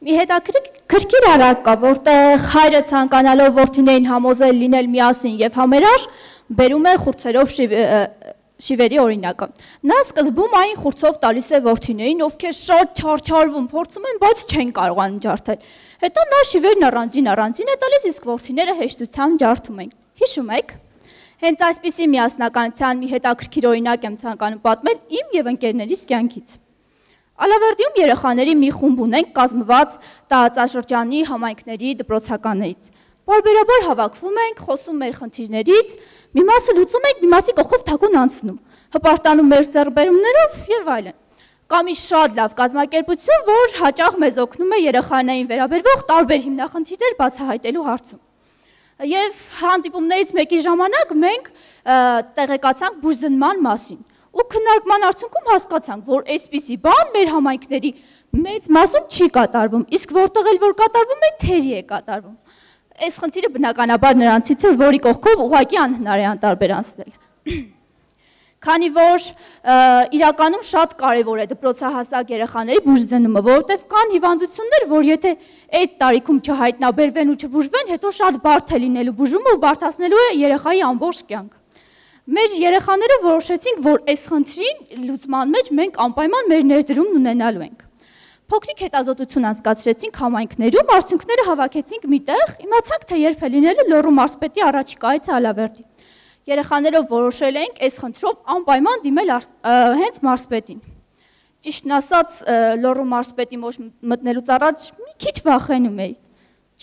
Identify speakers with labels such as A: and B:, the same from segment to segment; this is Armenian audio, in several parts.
A: Մի հետաքրքիր արագ կա, որտեղ հայրը ցանկանալով որդիներին համոզել լինել միասին եւ համերաշխ, բերում է խուրձերով շիվերի օրինակը։ Նա սկզբում այն խուրձով տալիս է որդիներին, ովքեր շատ չարչարվում, փորձում են, բայց չեն կարողանում ջարդել։ Հետո նա շիվերն առանձին է տալիս, իսկ որդիները հեշտությամբ ջարդում են։ Հիշում եք։ Հենց այսպիսի միասնականության մի հետաքրքիր օրինակ եմ ցանկանում պատմել իմ եւ ընկերներիս կյանքից։ Ալավերդիում երեխաների մի խումբ ունենք կազմված տարածաշրջանի համայնքների դպրոցականներից։ Բարբերաբար հավաքվում ենք, խոսում մեր խնդիրներից, մի մասը լուծում ենք, մի մասի կողքով թաքուն անցնում, հպարտանում մեր ձեռքբերումներով եւ այլն։ Կա մի շատ լավ կազմակերպություն, որ հաճախ մեզ օգնում է երեխաներին վերաբերվող տարբեր հիմնախնդիրներ բացահայտելու հարցում։ Եվ հանդիպումներից մեկի ժամանակ մենք տեղեկացանք բուժզնման մասին։ Ու քննարկման արդյունքում հասկացանք, որ այսպիսի բան մեր համայնքների մեծ մասում չի կատարվում, իսկ որտեղ էլ որ կատարվում է, թերի է կատարվում։ Այս խնդիրը բնականաբար նրանցից է, որի կողքով ուղղակի անհնար է անտարբեր անցնել։ Քանի որ իրականում շատ կարևոր է դպրոցահասակ երեխաների բուժզնումը, որովհետև կան հիվանդություններ, որ եթե այդ տարիքում չհայտնաբերվեն ու չբուժվեն, հետո շատ բարդ է լինելու բուժումը ու բարդացնելու է երեխայի ամբողջ կյանք։ Մեր երեխաները որոշեցինք, որ այս խնդրին լուծման մեջ մենք անպայման մեր ներդրումն ունենալու ենք։ Փոքրիկ հետազոտություն անցկացրեցինք համայնքներում, արդյունքները հավաքեցինք միտեղ, իմացանք, թե երբ է լինելու Լոռու մարզպետի առաջիկա այցը Ալավերդի։ Երեխաներով որոշել ենք այս խնդրով անպայման դիմել հենց մարզպետին։ Ճիշտն ասած, Լոռու մարզպետի մոտ մտնելուց առաջ մի քիչ վախենում էի։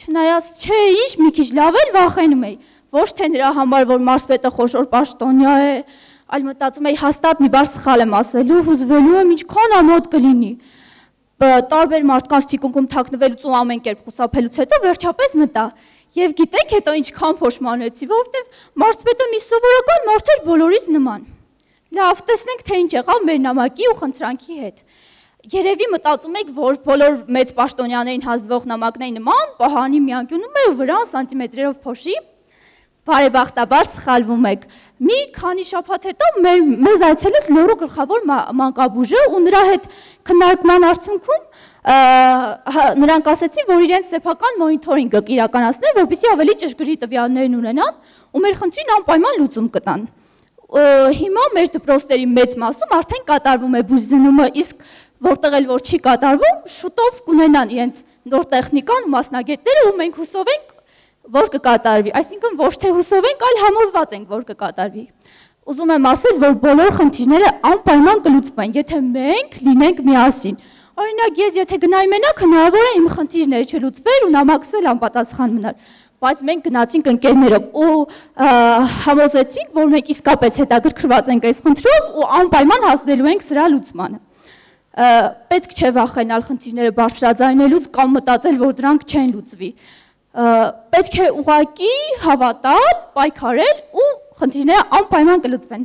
A: Չնայած չէ, ինչ մի քիչ լավ էլ վախենում էի։ Ոչ թե նրա համար, որ մարզպետը խոշոր պաշտոնյա է, այլ մտածում էի հաստատ մի բան սխալ եմ ասելու, հուզվելու եմ, ինչքան ամոթ կլինի։ Տարբեր մարդկանց թիկունքում թաքնվելուց ու ամեն կերպ խուսափելուց հետո վերջապես մտա։ Եվ գիտեք հետո ինչքան փոշմանեցի, որովհետև մարզպետը մի սովորական մարդ էր բոլորիս նման։ Լավ, տեսնենք թե ինչ եղավ մեր նամակի ու խնդրանքի հետ։ Երևի մտածում եք, որ բոլոր մեծ պաշտոնյաներին հանձնվող նամակների նման պահանի մի անկյունում է ու վրան սանտիմետրերով փոշի։ Բարեբախտաբար սխալվում եք։ Մի քանի շաբաթ հետո մեզ այցելեց Լոռու գլխավոր մանկաբույժը ու նրա հետ քննարկման արդյունքում նրանք ասացին, որ իրենց սեփական մոնիթորինգը կիրականացնեն, որպեսզի ավելի ճշգրիտ տվյալներ ունենան ու մեր խնդրին անպայման լուծում կտան։ Հիմա մեր դպրոցների մեծ մասում արդեն կատարվում է բուժզնումը, իսկ որտեղ էլ որ չի կատարվում, շուտով կունենան իրենց նոր տեխնիկան ու մասնագետները ու մենք հուսով ենք, որ կկատարվի, այսինքն ոչ թե հուսով ենք, այլ համոզված ենք, որ կկատարվի։ Ուզում եմ ասել, որ բոլոր խնդիրները անպայման կլուծվեն, եթե մենք լինենք միասին։ Օրինակ, ես եթե գնայի մենակ, հնարավոր է իմ խնդիրները չլուծվեր ու նամակս էլ անպատասխան մնար, բայց մենք գնացինք ընկերներով ու համոզեցինք, որ մենք իսկապես հետաքրքրված ենք այս խնդրով ու անպայման հասնելու ենք սրա լուծմանը։ Պետք չէ վախենալ խնդիրները բարձրաձայնելուց կամ մտածել, որ դրանք չեն լուծվի։ Պետք է ուղղակի հավատալ, պայքարել ու խնդիրները անպայման կլուծվեն։